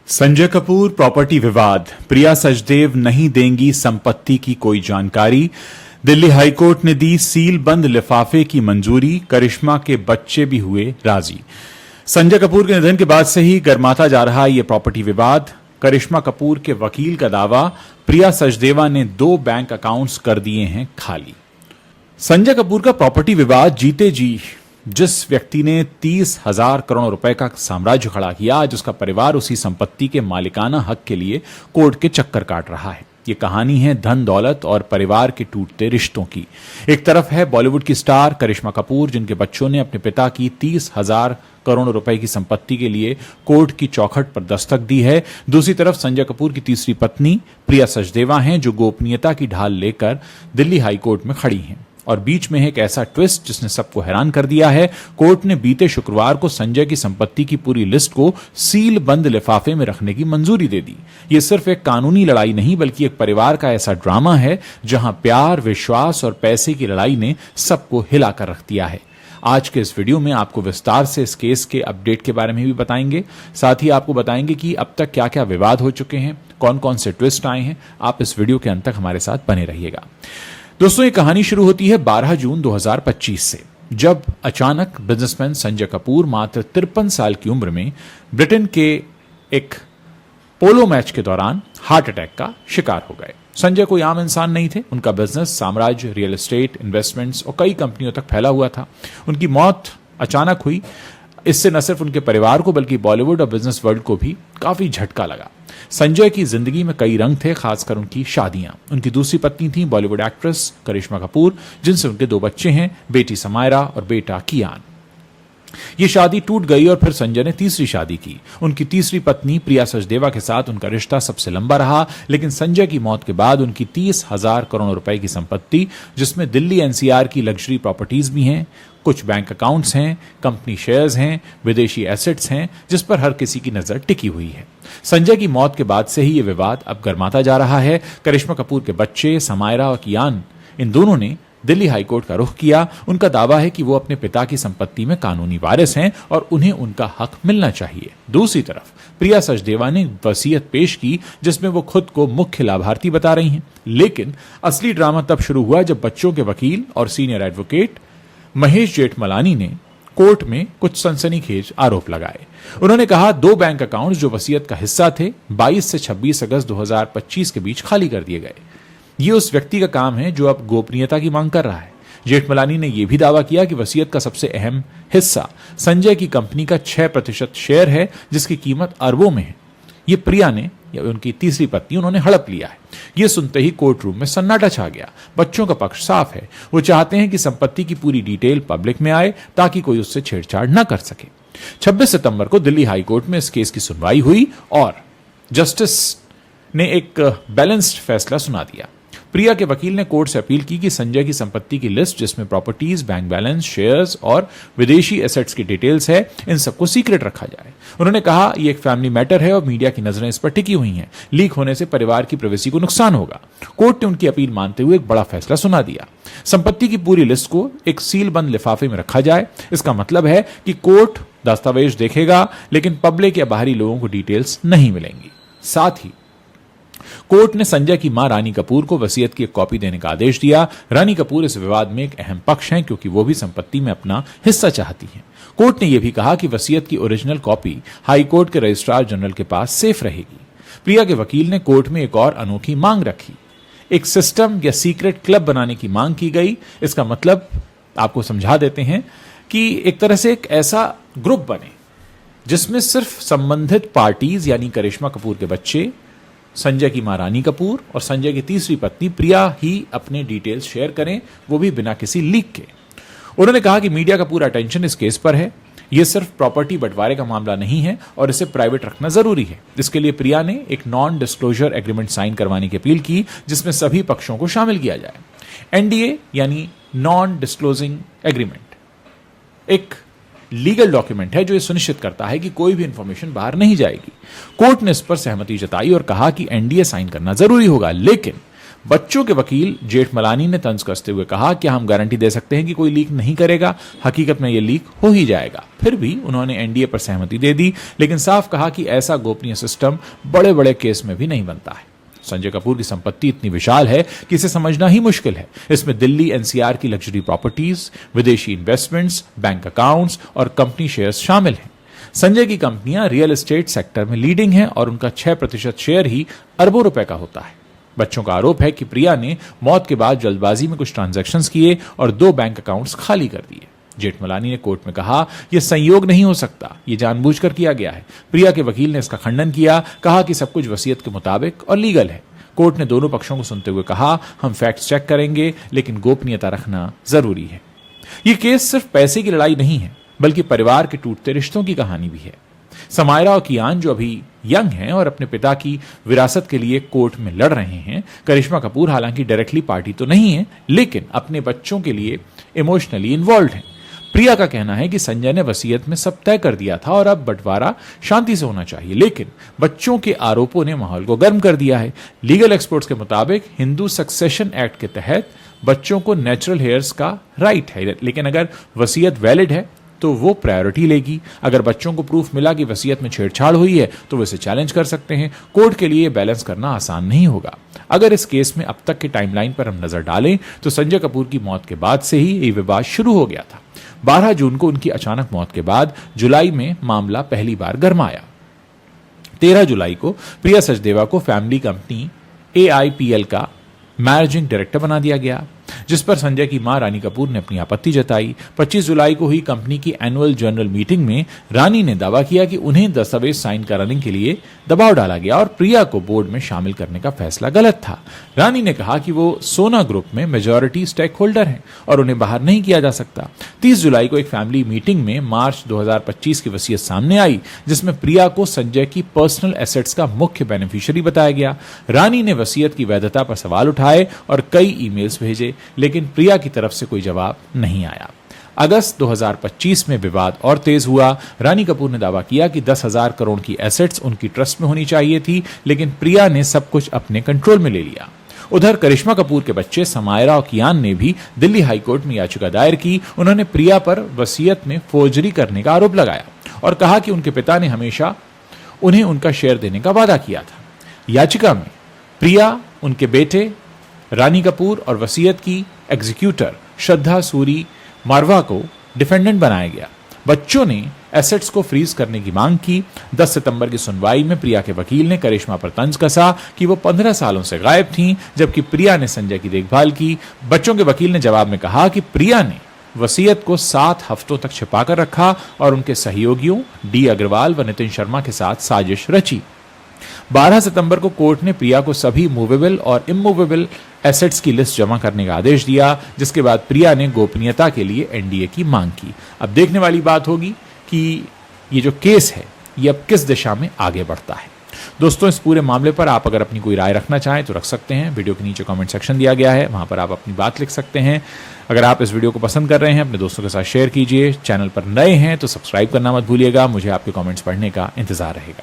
Sanjay Kapoor property विवाद, प्रिया सचदेव नहीं देंगी संपत्ति की कोई जानकारी। दिल्ली हाईकोर्ट ने दी सील बंद लिफाफे की मंजूरी, करिश्मा के बच्चे भी हुए राजी। संजय कपूर के निधन के बाद से ही गर्माता जा रहा ये प्रॉपर्टी विवाद। करिश्मा कपूर के वकील का दावा, प्रिया सचदेवा ने 2 बैंक अकाउंट्स कर दिए हैं खाली। संजय कपूर का प्रॉपर्टी विवाद जीते जी जिस व्यक्ति ने 30,000 करोड़ रुपए का साम्राज्य खड़ा किया, आज उसका परिवार उसी संपत्ति के मालिकाना हक के लिए कोर्ट के चक्कर काट रहा है। ये कहानी है धन दौलत और परिवार के टूटते रिश्तों की। एक तरफ है बॉलीवुड की स्टार करिश्मा कपूर, जिनके बच्चों ने अपने पिता की 30,000 करोड़ रुपए की संपत्ति के लिए कोर्ट की चौखट पर दस्तक दी है। दूसरी तरफ संजय कपूर की तीसरी पत्नी प्रिया सचदेवा हैं, जो गोपनीयता की ढाल लेकर दिल्ली हाईकोर्ट में खड़ी हैं। और बीच में एक ऐसा ट्विस्ट जिसने सबको हैरान कर दिया है। कोर्ट ने बीते शुक्रवार को संजय की संपत्ति की पूरी लिस्ट को सील बंद लिफाफे में रखने की मंजूरी दे दी। यह सिर्फ एक कानूनी लड़ाई नहीं, बल्कि एक परिवार का ऐसा ड्रामा है जहां प्यार, विश्वास और पैसे की लड़ाई ने सबको हिलाकर रख दिया है। आज के इस वीडियो में आपको विस्तार से इस केस के अपडेट के बारे में भी बताएंगे। साथ ही आपको बताएंगे कि अब तक क्या क्या विवाद हो चुके हैं, कौन कौन से ट्विस्ट आए हैं। आप इस वीडियो के अंत तक हमारे साथ बने रहिएगा। दोस्तों, ये कहानी शुरू होती है 12 जून 2025 से, जब अचानक बिजनेसमैन संजय कपूर मात्र 53 साल की उम्र में ब्रिटेन के एक पोलो मैच के दौरान हार्ट अटैक का शिकार हो गए। संजय कोई आम इंसान नहीं थे। उनका बिजनेस, साम्राज्य, रियल एस्टेट, इन्वेस्टमेंट्स और कई कंपनियों तक फैला हुआ था। उनकी मौत अचानक हुई। इससे न सिर्फ उनके परिवार को बल्कि बॉलीवुड और बिजनेस वर्ल्ड को भी काफी झटका लगा। संजय की जिंदगी में कई रंग थे, खासकर उनकी शादियां। उनकी दूसरी पत्नी थी बॉलीवुड एक्ट्रेस करिश्मा कपूर, जिनसे उनके 2 बच्चे हैं, बेटी समायरा और बेटा कियान। ये शादी टूट गई और फिर संजय ने तीसरी शादी की। उनकी तीसरी पत्नी प्रिया सचदेवा के साथ उनका रिश्ता सबसे लंबा रहा, लेकिन संजय की मौत के बाद उनकी 30,000 करोड़ रुपए की संपत्ति, जिसमें दिल्ली एनसीआर की लग्जरी प्रॉपर्टीज भी हैं, कुछ बैंक अकाउंट्स हैं, कंपनी शेयर्स हैं, विदेशी एसेट्स हैं, जिस पर हर किसी की नजर टिकी हुई है। संजय की मौत के बाद से ही यह विवाद अब गर्माता जा रहा है। करिश्मा कपूर के बच्चे समायरा और कियान, इन दोनों ने दिल्ली हाईकोर्ट का रुख किया। उनका दावा है कि वो अपने पिता की संपत्ति में कानूनी वारिस हैं और उन्हें उनका हक मिलना चाहिए। दूसरी तरफ प्रिया सचदेवा ने वसीयत पेश की, जिसमें वो खुद को मुख्य लाभार्थी बता रही हैं। लेकिन असली ड्रामा तब शुरू हुआ जब बच्चों के वकील और सीनियर एडवोकेट महेश जेठमलानी ने कोर्ट में कुछ सनसनीखेज आरोप लगाए। उन्होंने कहा 2 बैंक अकाउंट्स जो वसीयत का हिस्सा थे, 22 से 26 अगस्त 2025 के बीच खाली कर दिए गए। ये उस व्यक्ति का काम है जो अब गोपनीयता की मांग कर रहा है। जेठमलानी ने यह भी दावा किया कि वसीयत का सबसे अहम हिस्सा संजय की कंपनी का 6% शेयर है, जिसकी कीमत अरबों में है। ये प्रिया ने, या उनकी तीसरी पत्नी, उन्होंने हड़प लिया है। यह सुनते ही कोर्ट रूम में सन्नाटा छा गया। बच्चों का पक्ष साफ है। वो चाहते हैं कि संपत्ति की पूरी डिटेल पब्लिक में आए ताकि कोई उससे छेड़छाड़ न कर सके। 26 सितंबर को दिल्ली हाईकोर्ट में इस केस की सुनवाई हुई और जस्टिस ने एक बैलेंस्ड फैसला सुना दिया। प्रिया के वकील ने कोर्ट से अपील की कि संजय की संपत्ति की लिस्ट, जिसमें प्रॉपर्टीज, बैंक बैलेंस, शेयर्स और विदेशी एसेट्स की डिटेल्स है, इन सबको सीक्रेट रखा जाए। उन्होंने कहा यह एक फैमिली मैटर है और मीडिया की नजरें इस पर टिकी हुई हैं। लीक होने से परिवार की प्राइवेसी को नुकसान होगा। कोर्ट ने उनकी अपील मानते हुए एक बड़ा फैसला सुना दिया। संपत्ति की पूरी लिस्ट को एक सील बंद लिफाफे में रखा जाए। इसका मतलब है कि कोर्ट दस्तावेज देखेगा, लेकिन पब्लिक या बाहरी लोगों को डिटेल्स नहीं मिलेंगी। साथ ही कोर्ट ने संजय की मां रानी कपूर को वसीयत की एक कॉपी देने का आदेश दिया। रानी कपूर इस विवाद में एक अहम पक्ष हैं, क्योंकि वो भी संपत्ति में अपना हिस्सा चाहती हैं। कोर्ट ने यह भी कहा कि वसीयत की ओरिजिनल कॉपी हाई कोर्ट के रजिस्ट्रार जनरल के पास सेफ रहेगी। प्रिया के वकील ने कोर्ट में एक और अनोखी मांग रखी। एक सिस्टम या सीक्रेट क्लब बनाने की मांग की गई। इसका मतलब आपको समझा देते हैं कि एक तरह से एक ऐसा ग्रुप बने जिसमें सिर्फ संबंधित पार्टीज, यानी करिश्मा कपूर के बच्चे, संजय की मां रानी कपूर और संजय की तीसरी पत्नी प्रिया ही अपने डिटेल्स शेयर करें, वो भी बिना किसी लीक के। उन्होंने कहा कि मीडिया का पूरा अटेंशन इस केस पर है। यह सिर्फ प्रॉपर्टी बंटवारे का मामला नहीं है और इसे प्राइवेट रखना जरूरी है। इसके लिए प्रिया ने एक नॉन डिस्क्लोजर एग्रीमेंट साइन करवाने की अपील की, जिसमें सभी पक्षों को शामिल किया जाए। एनडीए यानी नॉन डिस्क्लोजिंग एग्रीमेंट एक लीगल डॉक्यूमेंट है जो यह सुनिश्चित करता है कि कोई भी इंफॉर्मेशन बाहर नहीं जाएगी। कोर्ट ने इस पर सहमति जताई और कहा कि एनडीए साइन करना जरूरी होगा, लेकिन बच्चों के वकील जेठमलानी ने तंज कसते हुए कहा कि हम गारंटी दे सकते हैं कि कोई लीक नहीं करेगा, हकीकत में यह लीक हो ही जाएगा। फिर भी उन्होंने एनडीए पर सहमति दे दी, लेकिन साफ कहा कि ऐसा गोपनीय सिस्टम बड़े बड़े केस में भी नहीं बनता है। संजय कपूर की संपत्ति इतनी विशाल है कि इसे समझना ही मुश्किल है। इसमें दिल्ली एनसीआर की लग्जरी प्रॉपर्टीज, विदेशी इन्वेस्टमेंट्स, बैंक अकाउंट्स और कंपनी शेयर्स शामिल हैं। संजय की कंपनियां रियल एस्टेट सेक्टर में लीडिंग हैं और उनका 6% शेयर ही अरबों रुपए का होता है। बच्चों का आरोप है कि प्रिया ने मौत के बाद जल्दबाजी में कुछ ट्रांजैक्शंस किए और 2 बैंक अकाउंट्स खाली कर दिए। जेठमलानी ने कोर्ट में कहा, यह संयोग नहीं हो सकता, यह जानबूझकर किया गया है। प्रिया के वकील ने इसका खंडन किया, कहा कि सब कुछ वसीयत के मुताबिक और लीगल है। कोर्ट ने दोनों पक्षों को सुनते हुए कहा, हम फैक्ट्स चेक करेंगे, लेकिन गोपनीयता रखना जरूरी है। यह केस सिर्फ पैसे की लड़ाई नहीं है, बल्कि परिवार के टूटते रिश्तों की कहानी भी है। समायरा और कियान जो अभी यंग हैं और अपने पिता की विरासत के लिए कोर्ट में लड़ रहे हैं। करिश्मा कपूर हालांकि डायरेक्टली पार्टी तो नहीं है, लेकिन अपने बच्चों के लिए इमोशनली इन्वॉल्व हैं। प्रिया का कहना है कि संजय ने वसीयत में सब तय कर दिया था और अब बंटवारा शांति से होना चाहिए, लेकिन बच्चों के आरोपों ने माहौल को गर्म कर दिया है। लीगल एक्सपर्ट्स के मुताबिक हिंदू सक्सेशन एक्ट के तहत बच्चों को नेचुरल हेयर्स का राइट है, लेकिन अगर वसीयत वैलिड है तो वो प्रायोरिटी लेगी। अगर बच्चों को प्रूफ मिला कि वसीयत में छेड़छाड़ हुई है तो वो इसे चैलेंज कर सकते हैं। कोर्ट के लिए बैलेंस करना आसान नहीं होगा। अगर इस केस में अब तक की टाइमलाइन पर हम नजर डालें तो संजय कपूर की मौत के बाद से ही ये विवाद शुरू हो गया था। 12 जून को उनकी अचानक मौत के बाद जुलाई में मामला पहली बार गरमाया। 13 जुलाई को प्रिया सचदेवा को फैमिली कंपनी AIPL का मैनेजिंग डायरेक्टर बना दिया गया, जिस पर संजय की मां रानी कपूर ने अपनी आपत्ति जताई। 25 जुलाई को हुई कंपनी की एनुअल जनरल मीटिंग में रानी ने दावा किया कि उन्हें दस्तावेज साइन कराने के लिए दबाव डाला गया और प्रिया को बोर्ड में शामिल करने का फैसला गलत था। रानी ने कहा कि वो सोना ग्रुप में मेजॉरिटी स्टेक होल्डर हैं और उन्हें बाहर नहीं किया जा सकता। 30 जुलाई को एक फैमिली मीटिंग में मार्च 2025 की वसीयत सामने आई, जिसमें प्रिया को संजय की पर्सनल एसेट्स का मुख्य बेनिफिशियरी बताया गया। रानी ने वसीयत की वैधता पर सवाल उठाए और कई ईमेल्स भेजे, लेकिन प्रिया की तरफ से कोई जवाब नहीं आया। अगस्त 2025 में विवाद और तेज हुआ। रानी कपूर ने दावा किया कि 10,000 करोड़ की एसेट्स उनकी ट्रस्ट में होनी चाहिए थी, लेकिन प्रिया ने सब कुछ अपने कंट्रोल में ले लिया। उधर करिश्मा कपूर के बच्चे समायरा और कियान ने भी दिल्ली हाईकोर्ट में याचिका दायर की। उन्होंने प्रिया पर वसीयत में फोर्जरी करने का आरोप लगाया और कहा कि उनके पिता ने हमेशा उन्हें उनका शेयर देने का वादा किया था। याचिका में प्रिया, उनके बेटे रानी कपूर और वसीयत की एग्जीक्यूटर श्रद्धा सूरी मारवा को डिफेंडेंट बनाया गया। बच्चों ने एसेट्स को फ्रीज करने की मांग की। 10 सितंबर की सुनवाई में प्रिया के वकील ने करिश्मा पर तंज कसा कि वो 15 सालों से गायब थीं, जबकि प्रिया ने संजय की देखभाल की। बच्चों के वकील ने जवाब में कहा कि प्रिया ने वसीयत को 7 हफ्तों तक छिपाकर रखा और उनके सहयोगियों डी अग्रवाल व नितिन शर्मा के साथ साजिश रची। 12 सितंबर को कोर्ट ने प्रिया को सभी मूवेबल और इमूवेबल एसेट्स की लिस्ट जमा करने का आदेश दिया, जिसके बाद प्रिया ने गोपनीयता के लिए एनडीए की मांग की। अब देखने वाली बात होगी कि ये जो केस है ये अब किस दिशा में आगे बढ़ता है। दोस्तों, इस पूरे मामले पर आप अगर अपनी कोई राय रखना चाहें तो रख सकते हैं। वीडियो के नीचे कमेंट सेक्शन दिया गया है, वहां पर आप अपनी बात लिख सकते हैं। अगर आप इस वीडियो को पसंद कर रहे हैं, अपने दोस्तों के साथ शेयर कीजिए। चैनल पर नए हैं तो सब्सक्राइब करना मत भूलिएगा। मुझे आपके कमेंट्स पढ़ने का इंतजार रहेगा।